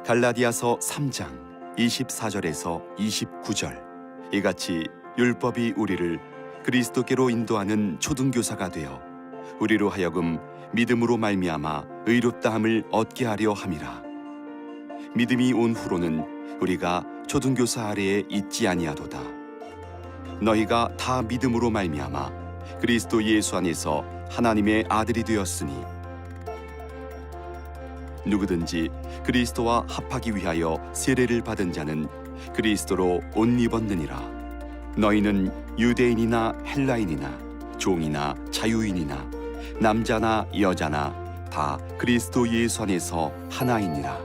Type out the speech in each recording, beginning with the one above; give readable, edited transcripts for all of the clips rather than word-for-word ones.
갈라디아서 3장 24절에서 29절. 이같이 율법이 우리를 그리스도께로 인도하는 초등교사가 되어 우리로 하여금 믿음으로 말미암아 의롭다함을 얻게 하려 함이라. 믿음이 온 후로는 우리가 초등교사 아래에 있지 아니하도다. 너희가 다 믿음으로 말미암아 그리스도 예수 안에서 하나님의 아들이 되었으니 누구든지 그리스도와 합하기 위하여 세례를 받은 자는 그리스도로 옷 입었느니라. 너희는 유대인이나 헬라인이나 종이나 자유인이나 남자나 여자나 다 그리스도 예수 안에서 하나이니라.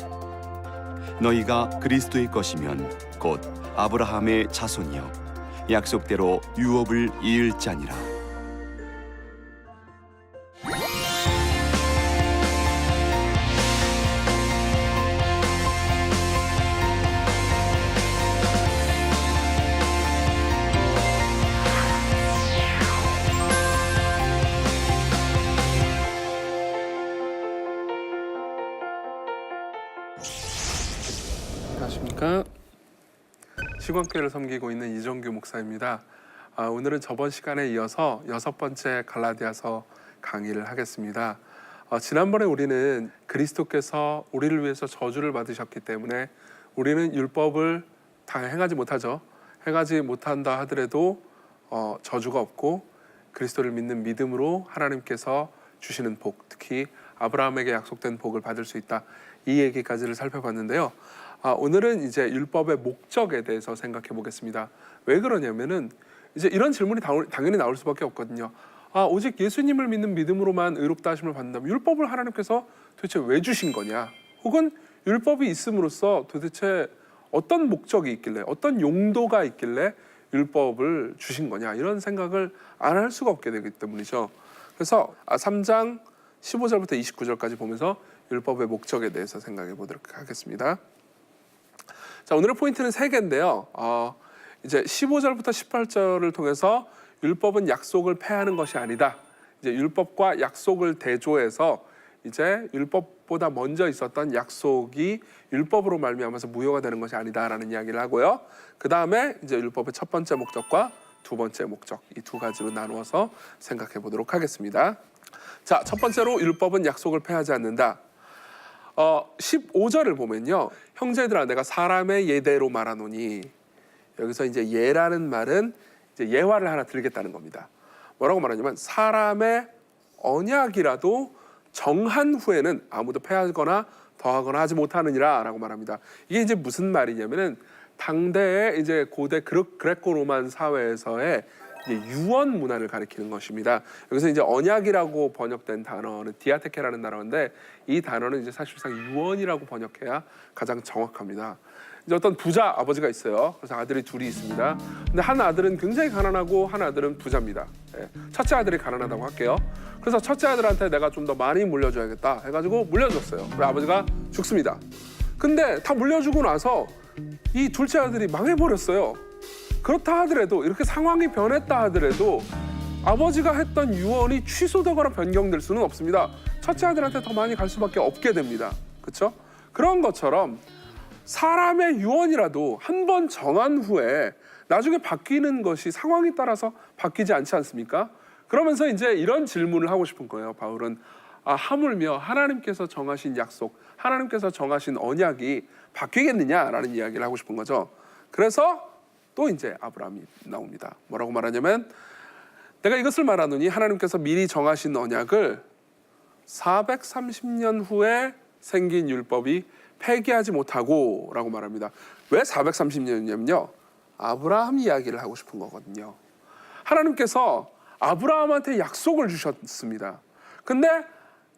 너희가 그리스도의 것이면 곧 아브라함의 자손이요 약속대로 유업을 이을 자니라. 안녕하십니까. 시광교회를 섬기고 있는 이정규 목사입니다. 오늘은 저번 시간에 이어서 6번째 갈라디아서 강의를 하겠습니다. 지난번에 우리는 그리스도께서 우리를 위해서 저주를 받으셨기 때문에 우리는 율법을 다 행하지 못하죠. 행하지 못한다 하더라도 저주가 없고 그리스도를 믿는 믿음으로 하나님께서 주시는 복, 특히 아브라함에게 약속된 복을 받을 수 있다. 이 얘기까지를 살펴봤는데요. 오늘은 이제 율법의 목적에 대해서 생각해 보겠습니다. 왜 그러냐면은 이제 이런 질문이 당연히 나올 수밖에 없거든요. 오직 예수님을 믿는 믿음으로만 의롭다 하심을 받는다면 율법을 하나님께서 도대체 왜 주신 거냐? 혹은 율법이 있음으로써 도대체 어떤 목적이 있길래, 어떤 용도가 있길래 율법을 주신 거냐? 이런 생각을 안 할 수가 없게 되기 때문이죠. 그래서 3장 15절부터 29절까지 보면서 율법의 목적에 대해서 생각해 보도록 하겠습니다. 자, 오늘의 포인트는 3개인데요. 이제 15절부터 18절을 통해서 율법은 약속을 폐하는 것이 아니다. 이제 율법과 약속을 대조해서 이제 율법보다 먼저 있었던 약속이 율법으로 말미암아서 무효가 되는 것이 아니다라는 이야기를 하고요. 그 다음에 이제 율법의 첫 번째 목적과 두 번째 목적, 이 두 가지로 나누어서 생각해 보도록 하겠습니다. 자, 첫 번째로 율법은 약속을 폐하지 않는다. 15절을 보면요. 형제들아 내가 사람의 예대로 말하노니, 여기서 이제 예라는 말은 이제 예화를 하나 들겠다는 겁니다. 뭐라고 말하냐면 사람의 언약이라도 정한 후에는 아무도 폐하거나 더하거나 하지 못하느니라 라고 말합니다. 이게 이제 무슨 말이냐면은 당대의 이제 고대 그레코 로만 사회에서의 이제 유언 문화를 가리키는 것입니다. 여기서 이제 언약이라고 번역된 단어는 디아테케라는 단어인데 이 단어는 이제 사실상 유언이라고 번역해야 가장 정확합니다. 이제 어떤 부자 아버지가 있어요. 그래서 아들이 둘이 있습니다. 근데 한 아들은 굉장히 가난하고 한 아들은 부자입니다. 첫째 아들이 가난하다고 할게요. 그래서 첫째 아들한테 내가 좀 더 많이 물려줘야겠다 해가지고 물려줬어요. 그래서 아버지가 죽습니다. 근데 다 물려주고 나서 이 둘째 아들이 망해버렸어요. 그렇다 하더라도, 이렇게 상황이 변했다 하더라도 아버지가 했던 유언이 취소되거나 변경될 수는 없습니다. 첫째 아들한테 더 많이 갈 수밖에 없게 됩니다. 그렇죠? 그런 것처럼 사람의 유언이라도 한 번 정한 후에 나중에 바뀌는 것이 상황에 따라서 바뀌지 않지 않습니까? 그러면서 이제 이런 질문을 하고 싶은 거예요. 바울은 하물며 하나님께서 정하신 약속, 하나님께서 정하신 언약이 바뀌겠느냐라는 이야기를 하고 싶은 거죠. 그래서 또 이제 아브라함이 나옵니다. 뭐라고 말하냐면 내가 이것을 말하노니 하나님께서 미리 정하신 언약을 430년 후에 생긴 율법이 폐기하지 못하고 라고 말합니다. 왜 430년이냐면요. 아브라함 이야기를 하고 싶은 거거든요. 하나님께서 아브라함한테 약속을 주셨습니다. 근데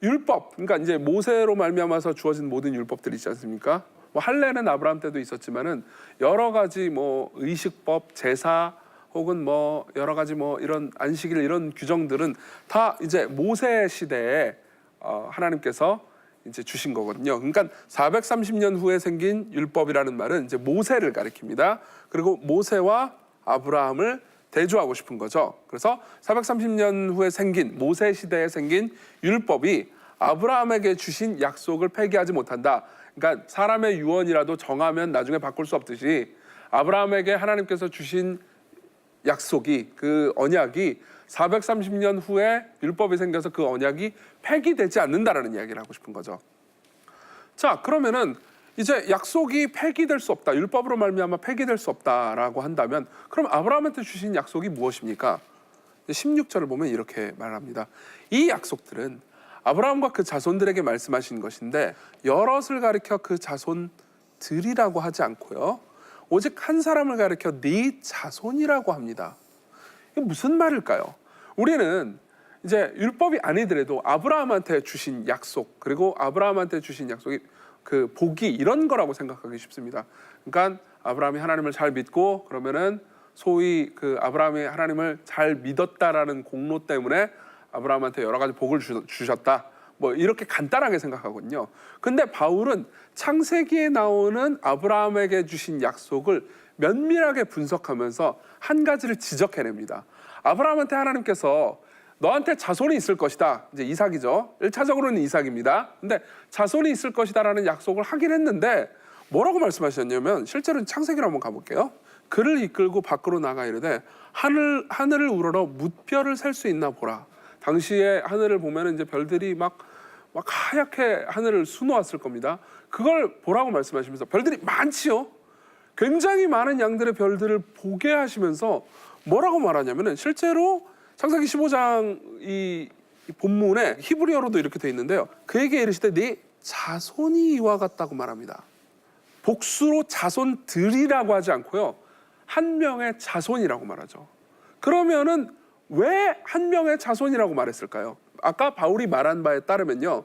율법, 그러니까 이제 모세로 말미암아서 주어진 모든 율법들이 있지 않습니까? 할례는 아브라함 때도 있었지만은 여러 가지 의식법, 제사 혹은 여러 가지 이런 안식일 이런 규정들은 다 이제 모세 시대에 하나님께서 이제 주신 거거든요. 그러니까 430년 후에 생긴 율법이라는 말은 이제 모세를 가리킵니다. 그리고 모세와 아브라함을 대조하고 싶은 거죠. 그래서 430년 후에 생긴 모세 시대에 생긴 율법이 아브라함에게 주신 약속을 폐기하지 못한다. 그러니까 사람의 유언이라도 정하면 나중에 바꿀 수 없듯이 아브라함에게 하나님께서 주신 약속이, 그 언약이 430년 후에 율법이 생겨서 그 언약이 폐기되지 않는다라는 이야기를 하고 싶은 거죠. 자, 그러면은 이제 약속이 폐기될 수 없다, 율법으로 말미암아 폐기될 수 없다라고 한다면 그럼 아브라함한테 주신 약속이 무엇입니까? 16절을 보면 이렇게 말합니다. 이 약속들은 아브라함과 그 자손들에게 말씀하신 것인데 여럿을 가리켜 그 자손들이라고 하지 않고요, 오직 한 사람을 가리켜 네 자손이라고 합니다. 이게 무슨 말일까요? 우리는 이제 율법이 아니더라도 아브라함한테 주신 약속, 그리고 아브라함한테 주신 약속이 그 복이 이런 거라고 생각하기 쉽습니다. 그러니까 아브라함이 하나님을 잘 믿고 그러면은 소위 그 아브라함이 하나님을 잘 믿었다라는 공로 때문에 아브라함한테 여러 가지 복을 주셨다, 뭐 이렇게 간단하게 생각하거든요. 근데 바울은 창세기에 나오는 아브라함에게 주신 약속을 면밀하게 분석하면서 한 가지를 지적해냅니다. 아브라함한테 하나님께서 너한테 자손이 있을 것이다, 이제 이삭이죠. 1차적으로는 이삭입니다. 근데 자손이 있을 것이다라는 약속을 하긴 했는데 뭐라고 말씀하셨냐면, 실제로 창세기로 한번 가볼게요. 그를 이끌고 밖으로 나가 이르되 하늘을 우러러 뭇별을 셀 수 있나 보라. 당시에 하늘을 보면 이제 별들이 막 하얗게 하늘을 수놓았을 겁니다. 그걸 보라고 말씀하시면서 별들이 많지요. 굉장히 많은 양들의 별들을 보게 하시면서 뭐라고 말하냐면은, 실제로 창세기 15장 이 본문에 히브리어로도 이렇게 돼 있는데요. 그에게 이르시되 네 자손이 이와 같다고 말합니다. 복수로 자손들이라고 하지 않고요, 한 명의 자손이라고 말하죠. 그러면은 왜 한 명의 자손이라고 말했을까요? 아까 바울이 말한 바에 따르면요,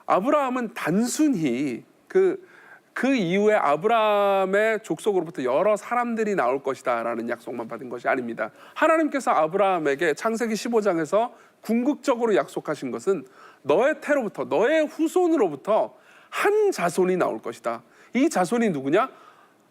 아브라함은 단순히 그 이후에 아브라함의 족속으로부터 여러 사람들이 나올 것이다 라는 약속만 받은 것이 아닙니다. 하나님께서 아브라함에게 창세기 15장에서 궁극적으로 약속하신 것은 너의 태로부터, 너의 후손으로부터 한 자손이 나올 것이다. 이 자손이 누구냐?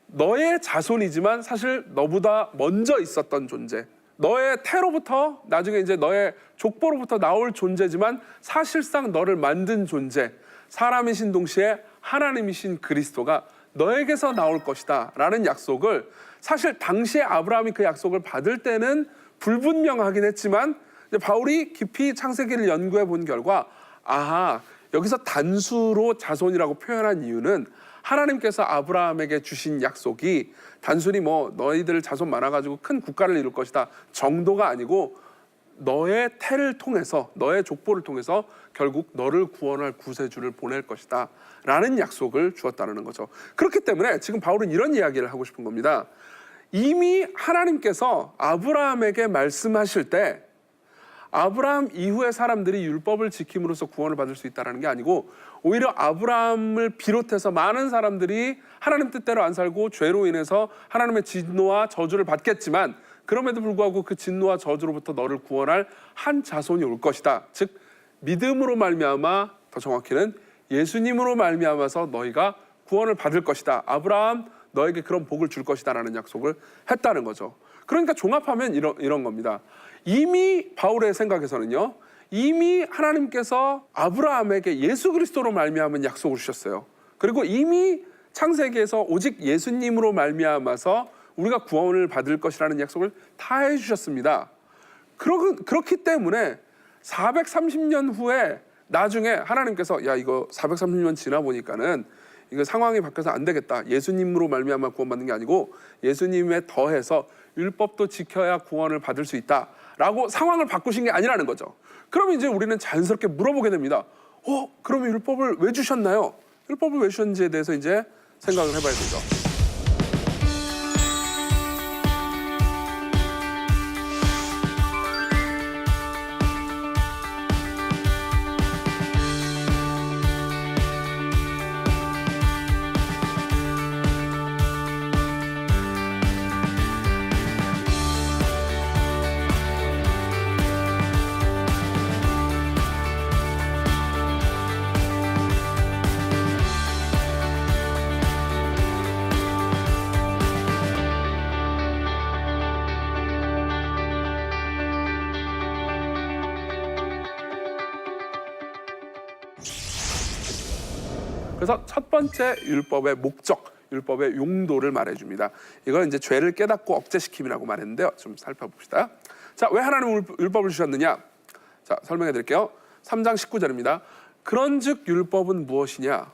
너의 자손이지만 사실 너보다 먼저 있었던 존재, 너의 태로부터 나중에 이제 너의 족보로부터 나올 존재지만 사실상 너를 만든 존재, 사람이신 동시에 하나님이신 그리스도가 너에게서 나올 것이다 라는 약속을, 사실 당시에 아브라함이 그 약속을 받을 때는 불분명하긴 했지만 바울이 깊이 창세기를 연구해 본 결과, 아하, 여기서 단수로 자손이라고 표현한 이유는 하나님께서 아브라함에게 주신 약속이 단순히 뭐 너희들 자손 많아가지고 큰 국가를 이룰 것이다 정도가 아니고, 너의 태를 통해서, 너의 족보를 통해서 결국 너를 구원할 구세주를 보낼 것이다 라는 약속을 주었다는 거죠. 그렇기 때문에 지금 바울은 이런 이야기를 하고 싶은 겁니다. 이미 하나님께서 아브라함에게 말씀하실 때 아브라함 이후의 사람들이 율법을 지킴으로써 구원을 받을 수 있다는 게 아니고, 오히려 아브라함을 비롯해서 많은 사람들이 하나님 뜻대로 안 살고 죄로 인해서 하나님의 진노와 저주를 받겠지만, 그럼에도 불구하고 그 진노와 저주로부터 너를 구원할 한 자손이 올 것이다. 즉 믿음으로 말미암아, 더 정확히는 예수님으로 말미암아서 너희가 구원을 받을 것이다. 아브라함 너에게 그런 복을 줄 것이다 라는 약속을 했다는 거죠. 그러니까 종합하면 이런 겁니다. 이미 바울의 생각에서는요, 이미 하나님께서 아브라함에게 예수 그리스도로 말미암은 약속을 주셨어요. 그리고 이미 창세기에서 오직 예수님으로 말미암아서 우리가 구원을 받을 것이라는 약속을 다 해주셨습니다. 그렇기 때문에 430년 후에 나중에 하나님께서 야, 이거 430년 지나 보니까는 이거 상황이 바뀌어서 안 되겠다, 예수님으로 말미암아 구원받는 게 아니고 예수님에 더해서 율법도 지켜야 구원을 받을 수 있다라고 상황을 바꾸신 게 아니라는 거죠. 그럼 이제 우리는 자연스럽게 물어보게 됩니다. 그러면 율법을 왜 주셨나요? 율법을 왜 주셨는지에 대해서 이제 생각을 해봐야 되죠. 그래서 첫 번째 율법의 목적, 율법의 용도를 말해줍니다. 이걸 이제 죄를 깨닫고 억제시킴이라고 말했는데요. 좀 살펴봅시다. 자, 왜 하나님은 율법을 주셨느냐? 자, 설명해 드릴게요. 3장 19절입니다. 그런즉 율법은 무엇이냐?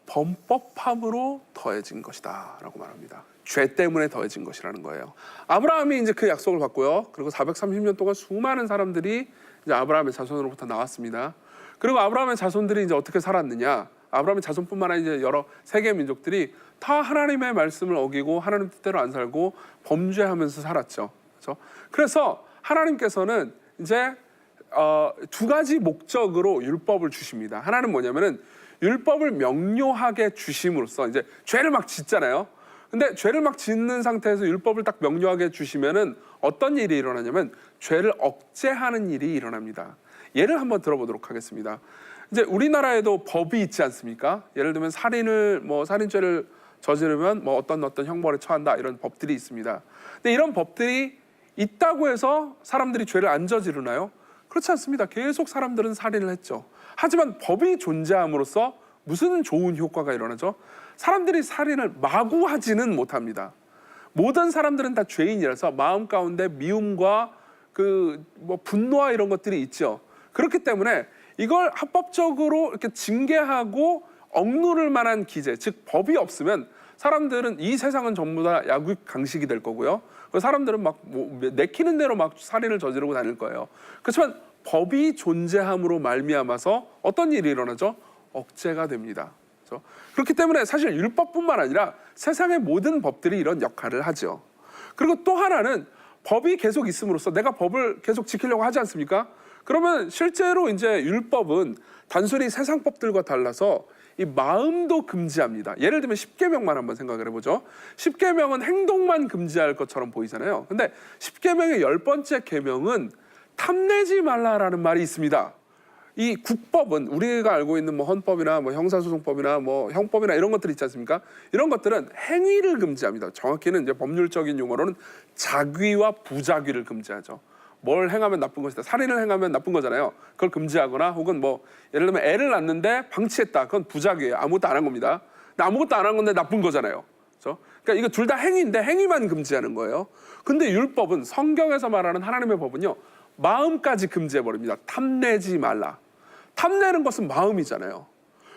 범법함으로 더해진 것이다 라고 말합니다. 죄 때문에 더해진 것이라는 거예요. 아브라함이 이제 그 약속을 받고요. 그리고 430년 동안 수많은 사람들이 이제 아브라함의 자손으로부터 나왔습니다. 그리고 아브라함의 자손들이 이제 어떻게 살았느냐? 아브라함의 자손뿐만 아니라 이제 여러 세계 민족들이 다 하나님의 말씀을 어기고 하나님 뜻대로 안 살고 범죄하면서 살았죠. 그렇죠? 그래서 하나님께서는 이제 두 가지 목적으로 율법을 주십니다. 하나는 뭐냐면은 율법을 명료하게 주심으로써 이제 죄를 막 짓잖아요. 근데 죄를 막 짓는 상태에서 율법을 딱 명료하게 주시면은 어떤 일이 일어나냐면 죄를 억제하는 일이 일어납니다. 예를 한번 들어보도록 하겠습니다. 이제 우리나라에도 법이 있지 않습니까? 예를 들면 살인죄를 저지르면 어떤 형벌에 처한다 이런 법들이 있습니다. 근데 이런 법들이 있다고 해서 사람들이 죄를 안 저지르나요? 그렇지 않습니다. 계속 사람들은 살인을 했죠. 하지만 법이 존재함으로써 무슨 좋은 효과가 일어나죠? 사람들이 살인을 마구 하지는 못합니다. 모든 사람들은 다 죄인이라서 마음 가운데 미움과 분노와 이런 것들이 있죠. 그렇기 때문에 이걸 합법적으로 이렇게 징계하고 억누를 만한 기재, 즉 법이 없으면 사람들은 이 세상은 전부 다 약육강식이 될 거고요. 사람들은 막 내키는 대로 막 살인을 저지르고 다닐 거예요. 그렇지만 법이 존재함으로 말미암아서 어떤 일이 일어나죠? 억제가 됩니다. 그렇죠? 그렇기 때문에 사실 율법뿐만 아니라 세상의 모든 법들이 이런 역할을 하죠. 그리고 또 하나는 법이 계속 있음으로써 내가 법을 계속 지키려고 하지 않습니까? 그러면 실제로 이제 율법은 단순히 세상 법들과 달라서 이 마음도 금지합니다. 예를 들면 십계명만 한번 생각을 해보죠. 십계명은 행동만 금지할 것처럼 보이잖아요. 근데 십계명의 10번째 계명은 탐내지 말라라는 말이 있습니다. 이 국법은 우리가 알고 있는 헌법이나 형사소송법이나 형법이나 이런 것들 있지 않습니까? 이런 것들은 행위를 금지합니다. 정확히는 이제 법률적인 용어로는 작위와 부작위를 금지하죠. 뭘 행하면 나쁜 것이다. 살인을 행하면 나쁜 거잖아요. 그걸 금지하거나 혹은 예를 들면 애를 낳는데 방치했다. 그건 부작위예요. 아무것도 안 한 겁니다. 근데 아무것도 안 한 건데 나쁜 거잖아요. 그렇죠? 그러니까 이거 둘 다 행위인데 행위만 금지하는 거예요. 근데 율법은 성경에서 말하는 하나님의 법은요. 마음까지 금지해버립니다. 탐내지 말라. 탐내는 것은 마음이잖아요.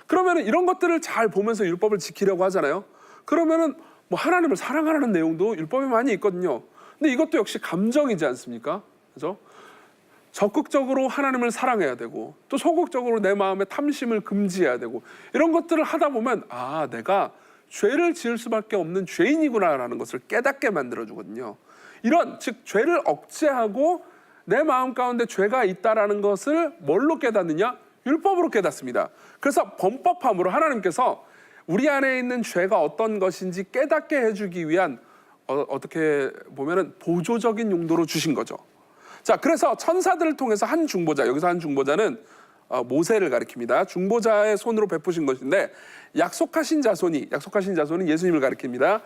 그러면 이런 것들을 잘 보면서 율법을 지키려고 하잖아요. 그러면은 하나님을 사랑하라는 내용도 율법에 많이 있거든요. 근데 이것도 역시 감정이지 않습니까? 그죠? 적극적으로 하나님을 사랑해야 되고 또 소극적으로 내 마음의 탐심을 금지해야 되고 이런 것들을 하다 보면 내가 죄를 지을 수밖에 없는 죄인이구나라는 것을 깨닫게 만들어주거든요. 즉 죄를 억제하고 내 마음 가운데 죄가 있다라는 것을 뭘로 깨닫느냐? 율법으로 깨닫습니다. 그래서 범법함으로 하나님께서 우리 안에 있는 죄가 어떤 것인지 깨닫게 해주기 위한 어떻게 보면은 보조적인 용도로 주신 거죠. 자, 그래서 천사들을 통해서 한 중보자, 여기서 한 중보자는 모세를 가리킵니다. 중보자의 손으로 베푸신 것인데 약속하신 자손이 예수님을 가리킵니다.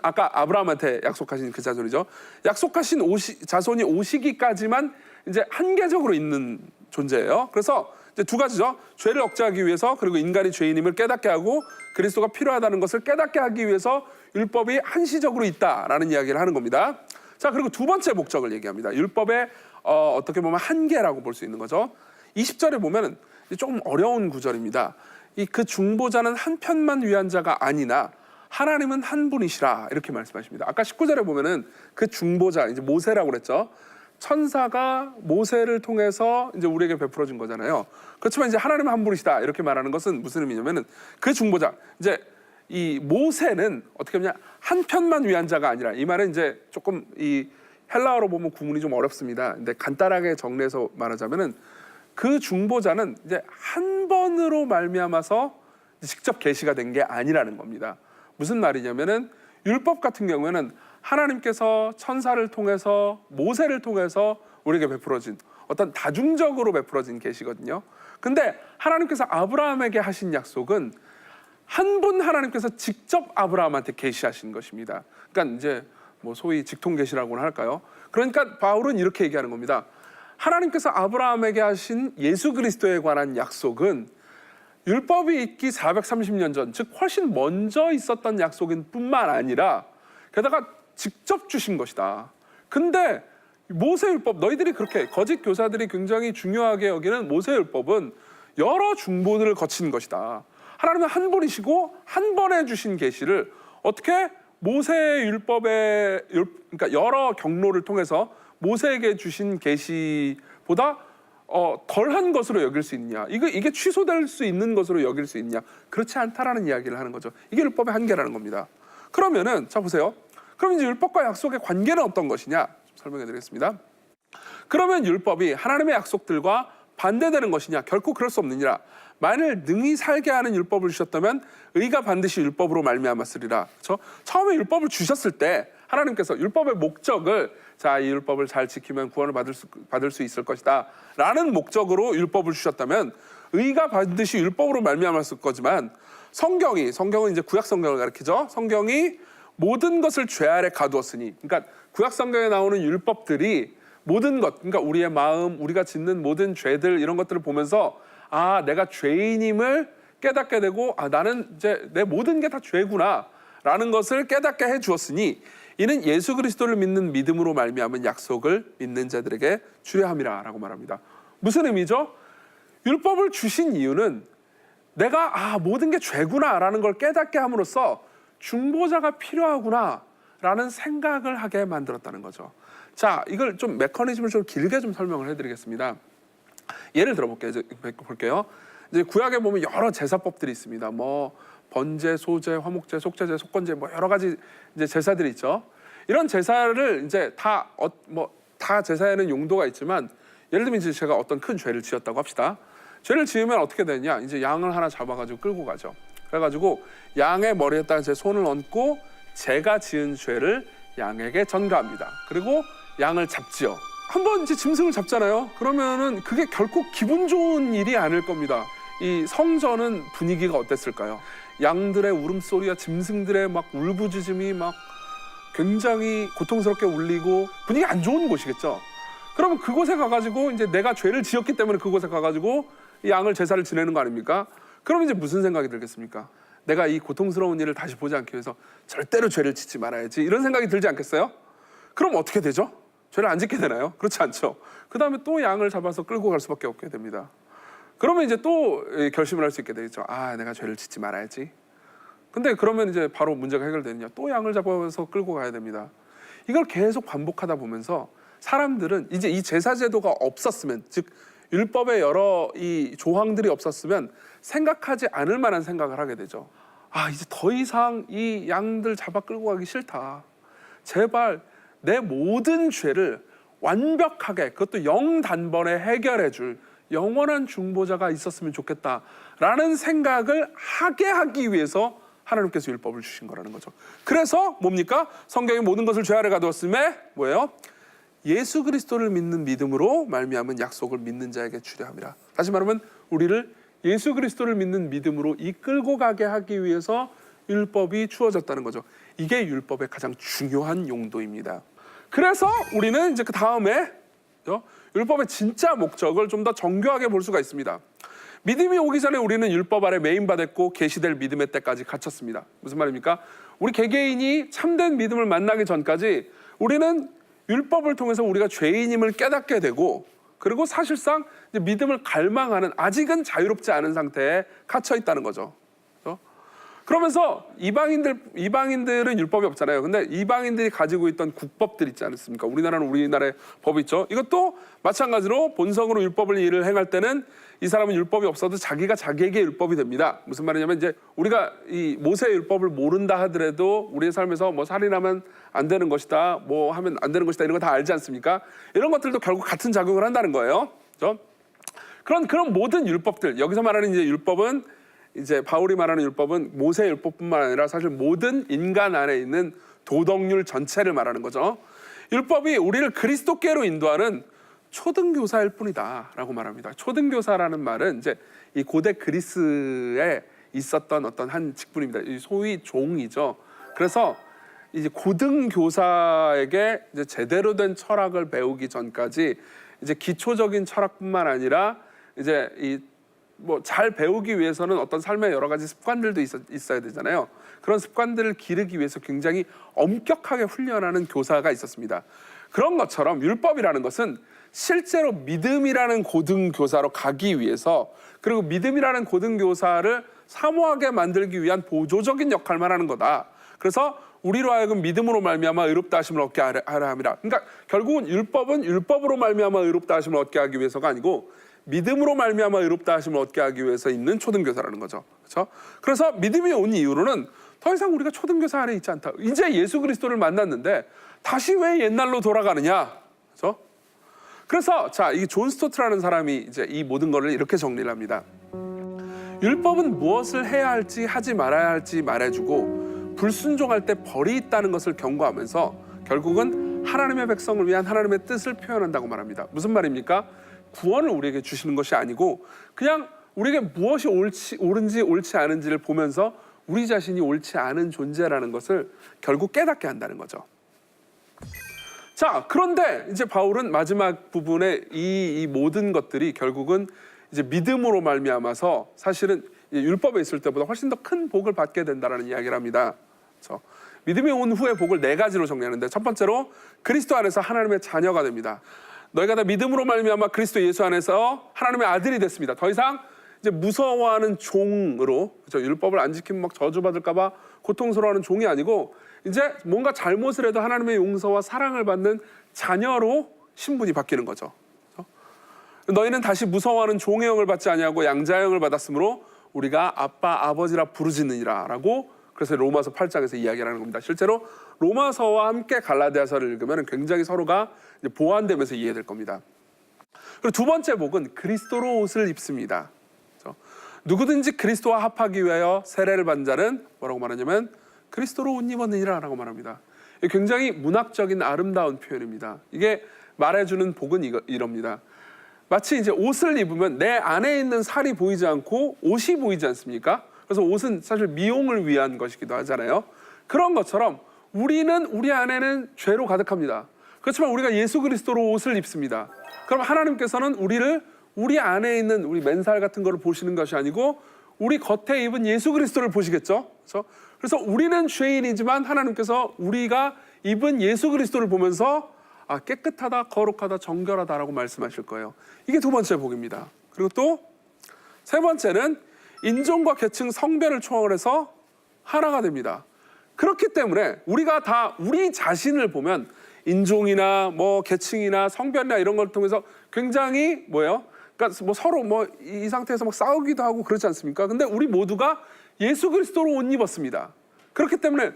아까 아브라함한테 약속하신 그 자손이죠. 약속하신 자손이 오시기까지만 이제 한계적으로 있는 존재예요. 그래서 이제 두 가지죠. 죄를 억제하기 위해서 그리고 인간이 죄인임을 깨닫게 하고 그리스도가 필요하다는 것을 깨닫게 하기 위해서 율법이 한시적으로 있다라는 이야기를 하는 겁니다. 자, 그리고 두 번째 목적을 얘기합니다. 율법의 어떻게 보면 한계라고 볼 수 있는 거죠. 20절에 보면은 조금 어려운 구절입니다. 그 중보자는 한 편만 위한 자가 아니나 하나님은 한 분이시라 이렇게 말씀하십니다. 아까 19절에 보면은 그 중보자 이제 모세라고 그랬죠. 천사가 모세를 통해서 이제 우리에게 베풀어진 거잖아요. 그렇지만 이제 하나님은 한 분이시다 이렇게 말하는 것은 무슨 의미냐면은 그 중보자 이제 이 모세는 어떻게 보면 한 편만 위한 자가 아니라 이 말은 이제 조금 이 헬라어로 보면 구문이 좀 어렵습니다. 근데 간단하게 정리해서 말하자면은 그 중보자는 이제 한 번으로 말미암아서 직접 계시가 된 게 아니라는 겁니다. 무슨 말이냐면은 율법 같은 경우에는 하나님께서 천사를 통해서 모세를 통해서 우리에게 베풀어진 어떤 다중적으로 베풀어진 계시거든요. 근데 하나님께서 아브라함에게 하신 약속은 한 분 하나님께서 직접 아브라함한테 계시하신 것입니다. 그러니까 이제 소위 직통 계시라고는 할까요? 그러니까 바울은 이렇게 얘기하는 겁니다. 하나님께서 아브라함에게 하신 예수 그리스도에 관한 약속은 율법이 있기 430년 전, 즉 훨씬 먼저 있었던 약속인 뿐만 아니라 게다가 직접 주신 것이다. 근데 모세율법, 너희들이 그렇게 거짓 교사들이 굉장히 중요하게 여기는 모세율법은 여러 중보들을 거친 것이다. 하나님은 한 분이시고 한 번에 주신 계시를 어떻게 모세율법의 그러니까 여러 경로를 통해서 모세에게 주신 계시보다 덜한 것으로 여길 수 있냐? 이게 취소될 수 있는 것으로 여길 수 있냐? 그렇지 않다라는 이야기를 하는 거죠. 이게 율법의 한계라는 겁니다. 그러면은 자 보세요. 그럼 이제 율법과 약속의 관계는 어떤 것이냐? 좀 설명해드리겠습니다. 그러면 율법이 하나님의 약속들과 반대되는 것이냐? 결코 그럴 수 없느니라. 만일 능히 살게 하는 율법을 주셨다면 의가 반드시 율법으로 말미암았으리라. 그렇죠? 처음에 율법을 주셨을 때 하나님께서 율법의 목적을 자, 이 율법을 잘 지키면 구원을 받을 수 있을 것이다 라는 목적으로 율법을 주셨다면 의가 반드시 율법으로 말미암았을 거지만 성경은 이제 구약 성경을 가리키죠. 성경이 모든 것을 죄 아래 가두었으니, 그러니까 구약 성경에 나오는 율법들이 모든 것, 그러니까 우리의 마음, 우리가 짓는 모든 죄들 이런 것들을 보면서 아, 내가 죄인임을 깨닫게 되고 아, 나는 이제 내 모든 게 다 죄구나 라는 것을 깨닫게 해 주었으니 이는 예수 그리스도를 믿는 믿음으로 말미암은 약속을 믿는 자들에게 주려함이라 라고 말합니다. 무슨 의미죠? 율법을 주신 이유는 내가 모든 게 죄구나 라는 걸 깨닫게 함으로써 중보자가 필요하구나 라는 생각을 하게 만들었다는 거죠. 자, 이걸 좀 메커니즘을 좀 길게 좀 설명을 해드리겠습니다. 예를 들어볼게요. 이제 구약에 보면 여러 제사법들이 있습니다. 뭐 번제, 소제, 화목제, 속죄제, 속건제, 뭐 여러 가지 이제 제사들이 있죠. 이런 제사를 이제 다 제사에는 용도가 있지만, 예를 들면 이제 제가 어떤 큰 죄를 지었다고 합시다. 죄를 지으면 어떻게 되냐? 이제 양을 하나 잡아가지고 끌고 가죠. 그래가지고 양의 머리에다가 제 손을 얹고 제가 지은 죄를 양에게 전가합니다. 그리고 양을 잡지요. 한번 이제 짐승을 잡잖아요. 그러면은 그게 결코 기분 좋은 일이 아닐 겁니다. 이 성전은 분위기가 어땠을까요? 양들의 울음소리와 짐승들의 막 울부짖음이 막 굉장히 고통스럽게 울리고 분위기 안 좋은 곳이겠죠. 그러면 그곳에 가가지고 이제 내가 죄를 지었기 때문에 그곳에 가가지고 이 양을 제사를 지내는 거 아닙니까? 그럼 이제 무슨 생각이 들겠습니까? 내가 이 고통스러운 일을 다시 보지 않기 위해서 절대로 죄를 짓지 말아야지, 이런 생각이 들지 않겠어요? 그럼 어떻게 되죠? 죄를 안 짓게 되나요? 그렇지 않죠. 그 다음에 또 양을 잡아서 끌고 갈 수밖에 없게 됩니다. 그러면 이제 또 결심을 할 수 있게 되겠죠. 아, 내가 죄를 짓지 말아야지. 근데 그러면 이제 바로 문제가 해결되느냐? 또 양을 잡아서 끌고 가야 됩니다. 이걸 계속 반복하다 보면서 사람들은 이제 이 제사 제도가 없었으면, 즉 율법의 여러 이 조항들이 없었으면 생각하지 않을 만한 생각을 하게 되죠. 아, 이제 더 이상 이 양들 잡아 끌고 가기 싫다. 제발 내 모든 죄를 완벽하게, 그것도 영단번에 해결해 줄 영원한 중보자가 있었으면 좋겠다라는 생각을 하게 하기 위해서 하나님께서 율법을 주신 거라는 거죠. 그래서 뭡니까? 성경이 모든 것을 죄 아래 가두었음에 뭐예요? 예수 그리스도를 믿는 믿음으로 말미암은 약속을 믿는 자에게 주려함이라. 다시 말하면 우리를 예수 그리스도를 믿는 믿음으로 이끌고 가게 하기 위해서 율법이 주어졌다는 거죠. 이게 율법의 가장 중요한 용도입니다. 그래서 우리는 이제 그 다음에 율법의 진짜 목적을 좀 더 정교하게 볼 수가 있습니다. 믿음이 오기 전에 우리는 율법 아래 매인받았고 계시될 믿음의 때까지 갇혔습니다. 무슨 말입니까? 우리 개개인이 참된 믿음을 만나기 전까지 우리는 율법을 통해서 우리가 죄인임을 깨닫게 되고, 그리고 사실상 이제 믿음을 갈망하는, 아직은 자유롭지 않은 상태에 갇혀 있다는 거죠. 그러면서 이방인들은 율법이 없잖아요. 근데 이방인들이 가지고 있던 국법들 있지 않습니까? 우리나라는 우리나라의 법이 있죠. 이것도 마찬가지로 본성으로 율법을 일을 행할 때는 이 사람은 율법이 없어도 자기가 자기에게 율법이 됩니다. 무슨 말이냐면 이제 우리가 이 모세의 율법을 모른다 하더라도 우리의 삶에서 뭐 살인하면 안 되는 것이다, 뭐 하면 안 되는 것이다, 이런 거 다 알지 않습니까? 이런 것들도 결국 같은 작용을 한다는 거예요. 그렇죠? 그런 모든 율법들, 여기서 말하는 이제 율법은, 이제 바울이 말하는 율법은 모세의 율법뿐만 아니라 사실 모든 인간 안에 있는 도덕률 전체를 말하는 거죠. 율법이 우리를 그리스도께로 인도하는 초등교사일 뿐이다라고 말합니다. 초등교사라는 말은 이제 이 고대 그리스에 있었던 어떤 한 직분입니다. 소위 종이죠. 그래서 이제 고등교사에게 이제 제대로 된 철학을 배우기 전까지 이제 기초적인 철학뿐만 아니라 이제 이 뭐 잘 배우기 위해서는 어떤 삶의 여러 가지 습관들도 있어야 되잖아요. 그런 습관들을 기르기 위해서 굉장히 엄격하게 훈련하는 교사가 있었습니다. 그런 것처럼 율법이라는 것은 실제로 믿음이라는 고등교사로 가기 위해서, 그리고 믿음이라는 고등교사를 사모하게 만들기 위한 보조적인 역할만 하는 거다. 그래서 우리로 하여금 믿음으로 말미암아 의롭다 하심을 얻게 하라 함이라. 그러니까 결국은 율법은 율법으로 말미암아 의롭다 하심을 얻게 하기 위해서가 아니고 믿음으로 말미암아 의롭다 하심을 얻게 하기 위해서 있는 초등교사라는 거죠. 그렇죠? 그래서 믿음이 온 이후로는 더 이상 우리가 초등교사 안에 있지 않다. 이제 예수 그리스도를 만났는데 다시 왜 옛날로 돌아가느냐? 그렇죠? 그래서 자, 이 존 스토트라는 사람이 이제 이 모든 것을 이렇게 정리를 합니다. 율법은 무엇을 해야 할지 하지 말아야 할지 말해주고 불순종할 때 벌이 있다는 것을 경고하면서 결국은 하나님의 백성을 위한 하나님의 뜻을 표현한다고 말합니다. 무슨 말입니까? 구원을 우리에게 주시는 것이 아니고 그냥 우리에게 무엇이 옳은지 옳지 않은지를 보면서 우리 자신이 옳지 않은 존재라는 것을 결국 깨닫게 한다는 거죠. 자, 그런데 이제 바울은 마지막 부분에 이 모든 것들이 결국은 이제 믿음으로 말미암아서 사실은 율법에 있을 때보다 훨씬 더 큰 복을 받게 된다는 이야기를 합니다. 그렇죠? 믿음이 온 후의 복을 4가지로 정리하는데, 첫 번째로 그리스도 안에서 하나님의 자녀가 됩니다. 너희가 다 믿음으로 말미암아 그리스도 예수 안에서 하나님의 아들이 됐습니다. 더 이상 이제 무서워하는 종으로, 그렇죠? 율법을 안 지키면 막 저주받을까봐 고통스러워하는 종이 아니고 이제 뭔가 잘못을 해도 하나님의 용서와 사랑을 받는 자녀로 신분이 바뀌는 거죠. 그렇죠? 너희는 다시 무서워하는 종의 영을 받지 아니하고 양자의 영을 받았으므로 우리가 아빠 아버지라 부르짖느니라라고, 그래서 로마서 8장에서 이야기를 하는 겁니다. 실제로 로마서와 함께 갈라디아서를 읽으면 굉장히 서로가 이제 보완되면서 이해될 겁니다. 그리고 두 번째 복은 그리스도로 옷을 입습니다. 그렇죠? 누구든지 그리스도와 합하기 위하여 세례를 받은 자는 뭐라고 말하냐면 그리스도로 옷 입었느니라라고 말합니다. 굉장히 문학적인 아름다운 표현입니다. 이게 말해주는 복은 이럽니다. 마치 이제 옷을 입으면 내 안에 있는 살이 보이지 않고 옷이 보이지 않습니까? 그래서 옷은 사실 미용을 위한 것이기도 하잖아요. 그런 것처럼 우리는 우리 안에는 죄로 가득합니다. 그렇지만 우리가 예수 그리스도로 옷을 입습니다. 그럼 하나님께서는 우리를 우리 안에 있는 우리 맨살 같은 거를 보시는 것이 아니고 우리 겉에 입은 예수 그리스도를 보시겠죠. 그래서 우리는 죄인이지만 하나님께서 우리가 입은 예수 그리스도를 보면서 아, 깨끗하다, 거룩하다, 정결하다라고 말씀하실 거예요. 이게 두 번째 복입니다. 그리고 또 세 번째는 인종과 계층, 성별을 초월해서 하나가 됩니다. 그렇기 때문에 우리가 다 우리 자신을 보면 인종이나 뭐 계층이나 성별이나 이런 걸 통해서 굉장히 뭐예요? 그러니까 뭐 서로 뭐 이 상태에서 막 싸우기도 하고 그렇지 않습니까? 근데 우리 모두가 예수 그리스도로 옷 입었습니다. 그렇기 때문에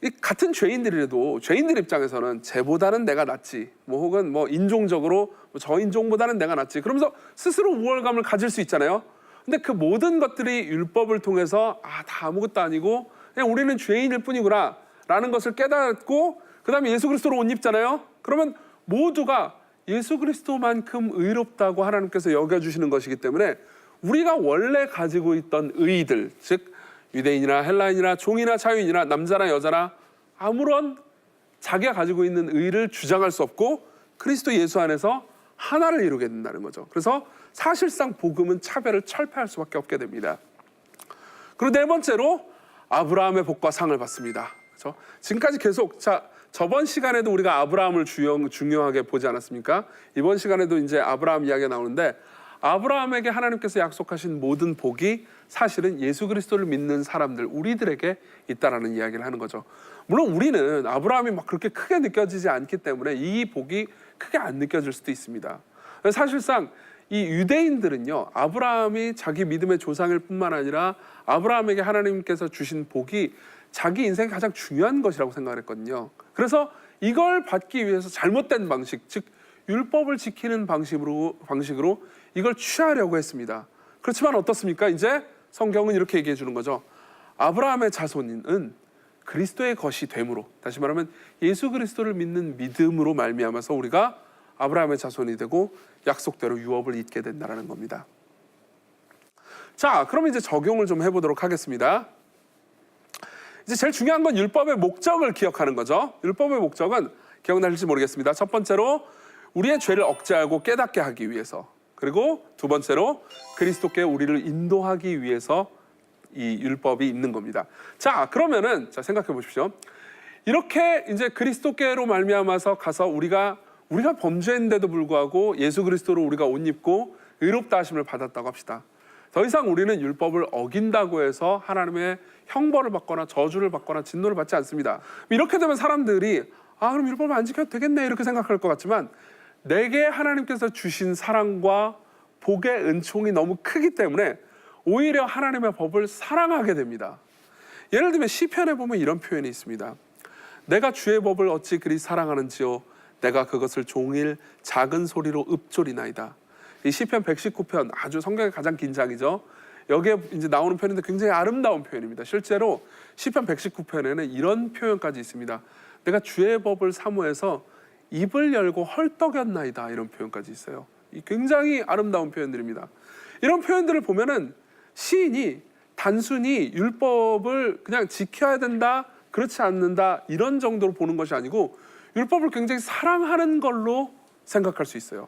이 같은 죄인들이라도 죄인들 입장에서는 쟤보다는 내가 낫지, 뭐 혹은 뭐 인종적으로 저 인종보다는 내가 낫지, 그러면서 스스로 우월감을 가질 수 있잖아요. 근데 그 모든 것들이 율법을 통해서 다 아무것도 아니고 그냥 우리는 죄인일 뿐이구나 라는 것을 깨닫고 그 다음에 예수 그리스도로 옷 입잖아요. 그러면 모두가 예수 그리스도만큼 의롭다고 하나님께서 여겨주시는 것이기 때문에 우리가 원래 가지고 있던 의의들, 즉 유대인이나 헬라인이나 종이나 자유인이나 남자나 여자나 아무런 자기가 가지고 있는 의의를 주장할 수 없고 그리스도 예수 안에서 하나를 이루게 된다는 거죠. 그래서 사실상 복음은 차별을 철폐할 수밖에 없게 됩니다. 그리고 네 번째로 아브라함의 복과 상을 받습니다. 그렇죠? 지금까지 계속 저번 시간에도 우리가 아브라함을 중요하게 보지 않았습니까? 이번 시간에도 이제 아브라함 이야기가 나오는데 아브라함에게 하나님께서 약속하신 모든 복이 사실은 예수 그리스도를 믿는 사람들, 우리들에게 있다라는 이야기를 하는 거죠. 물론 우리는 아브라함이 막 그렇게 크게 느껴지지 않기 때문에 이 복이 크게 안 느껴질 수도 있습니다. 사실상 이 유대인들은요, 아브라함이 자기 믿음의 조상일 뿐만 아니라 아브라함에게 하나님께서 주신 복이 자기 인생의 가장 중요한 것이라고 생각을 했거든요. 그래서 이걸 받기 위해서 잘못된 방식, 즉 율법을 지키는 방식으로 이걸 취하려고 했습니다. 그렇지만 어떻습니까? 이제 성경은 이렇게 얘기해 주는 거죠. 아브라함의 자손은 그리스도의 것이 됨으로, 다시 말하면 예수 그리스도를 믿는 믿음으로 말미암아서 우리가 아브라함의 자손이 되고 약속대로 유업을 잇게 된다는 겁니다. 자, 그럼 이제 적용을 좀 해보도록 하겠습니다. 이제 제일 중요한 건 율법의 목적을 기억하는 거죠. 율법의 목적은 기억나실지 모르겠습니다. 첫 번째로 우리의 죄를 억제하고 깨닫게 하기 위해서, 그리고 두 번째로 그리스도께 우리를 인도하기 위해서 이 율법이 있는 겁니다. 자, 그러면은 자 생각해 보십시오. 이렇게 이제 그리스도께로 말미암아서 가서 우리가 범죄인데도 불구하고 예수 그리스도로 우리가 옷 입고 의롭다 하심을 받았다고 합시다. 더 이상 우리는 율법을 어긴다고 해서 하나님의 형벌을 받거나 저주를 받거나 진노를 받지 않습니다. 이렇게 되면 사람들이 그럼 율법을 안 지켜도 되겠네 이렇게 생각할 것 같지만 내게 하나님께서 주신 사랑과 복의 은총이 너무 크기 때문에 오히려 하나님의 법을 사랑하게 됩니다. 예를 들면 시편에 보면 이런 표현이 있습니다. 내가 주의 법을 어찌 그리 사랑하는지요 내가 그것을 종일 작은 소리로 읊조리나이다. 이 시편 119편 아주 성경의 가장 긴 장이죠. 여기에 이제 나오는 표현인데 굉장히 아름다운 표현입니다. 실제로 시편 119편에는 이런 표현까지 있습니다. 내가 주의 법을 사모해서 입을 열고 헐떡였나이다 이런 표현까지 있어요. 이 굉장히 아름다운 표현들입니다. 이런 표현들을 보면은 시인이 단순히 율법을 그냥 지켜야 된다 그렇지 않는다 이런 정도로 보는 것이 아니고 율법을 굉장히 사랑하는 걸로 생각할 수 있어요.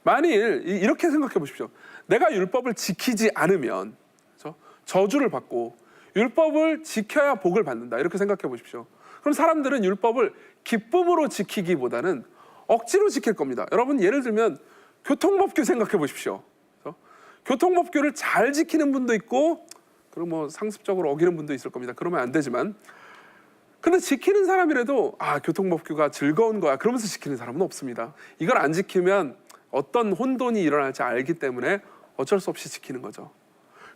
만일 이렇게 생각해 보십시오. 내가 율법을 지키지 않으면 그렇죠? 저주를 받고 율법을 지켜야 복을 받는다 이렇게 생각해 보십시오. 그럼 사람들은 율법을 기쁨으로 지키기보다는 억지로 지킬 겁니다. 여러분 예를 들면 교통법규 생각해 보십시오. 그렇죠? 교통법규를 잘 지키는 분도 있고 그리고 뭐 상습적으로 어기는 분도 있을 겁니다. 그러면 안 되지만 근데 지키는 사람이라도 교통법규가 즐거운 거야 그러면서 지키는 사람은 없습니다. 이걸 안 지키면 어떤 혼돈이 일어날지 알기 때문에 어쩔 수 없이 지키는 거죠.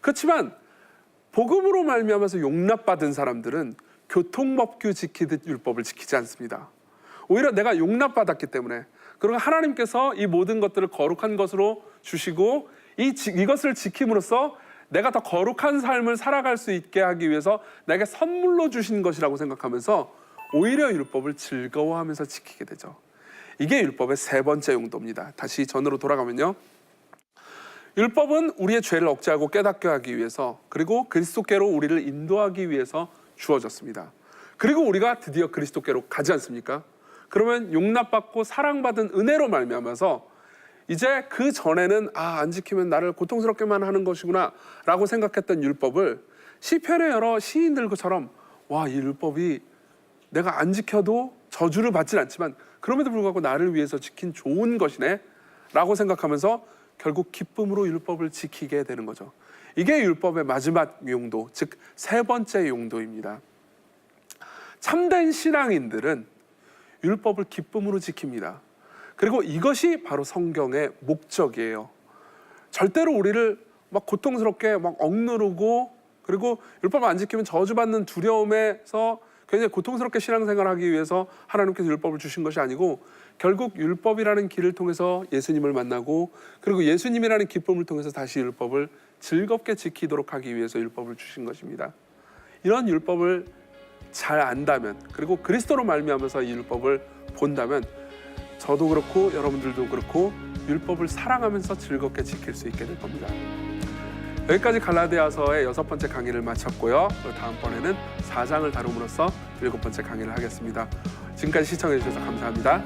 그렇지만 복음으로 말미암아서 용납받은 사람들은 교통법규 지키듯 율법을 지키지 않습니다. 오히려 내가 용납받았기 때문에 그리고 하나님께서 이 모든 것들을 거룩한 것으로 주시고 이것을 지킴으로써 내가 더 거룩한 삶을 살아갈 수 있게 하기 위해서 내게 선물로 주신 것이라고 생각하면서 오히려 율법을 즐거워하면서 지키게 되죠. 이게 율법의 세 번째 용도입니다. 다시 전으로 돌아가면요. 율법은 우리의 죄를 억제하고 깨닫게 하기 위해서 그리고 그리스도께로 우리를 인도하기 위해서 주어졌습니다. 그리고 우리가 드디어 그리스도께로 가지 않습니까? 그러면 용납받고 사랑받은 은혜로 말미암아서 이제 그 전에는 안 지키면 나를 고통스럽게만 하는 것이구나 라고 생각했던 율법을 시편의 여러 시인들처럼 이 율법이 내가 안 지켜도 저주를 받진 않지만 그럼에도 불구하고 나를 위해서 지킨 좋은 것이네 라고 생각하면서 결국 기쁨으로 율법을 지키게 되는 거죠. 이게 율법의 마지막 용도, 즉 세 번째 용도입니다. 참된 신앙인들은 율법을 기쁨으로 지킵니다. 그리고 이것이 바로 성경의 목적이에요. 절대로 우리를 막 고통스럽게 막 억누르고 그리고 율법을 안 지키면 저주받는 두려움에서 굉장히 고통스럽게 신앙생활을 하기 위해서 하나님께서 율법을 주신 것이 아니고 결국 율법이라는 길을 통해서 예수님을 만나고 그리고 예수님이라는 기쁨을 통해서 다시 율법을 즐겁게 지키도록 하기 위해서 율법을 주신 것입니다. 이런 율법을 잘 안다면 그리고 그리스도로 말미암아서 이 율법을 본다면 저도 그렇고 여러분들도 그렇고 율법을 사랑하면서 즐겁게 지킬 수 있게 될 겁니다. 여기까지 갈라디아서의 6번째 강의를 마쳤고요. 다음번에는 4장을 다룸으로써 7번째 강의를 하겠습니다. 지금까지 시청해 주셔서 감사합니다.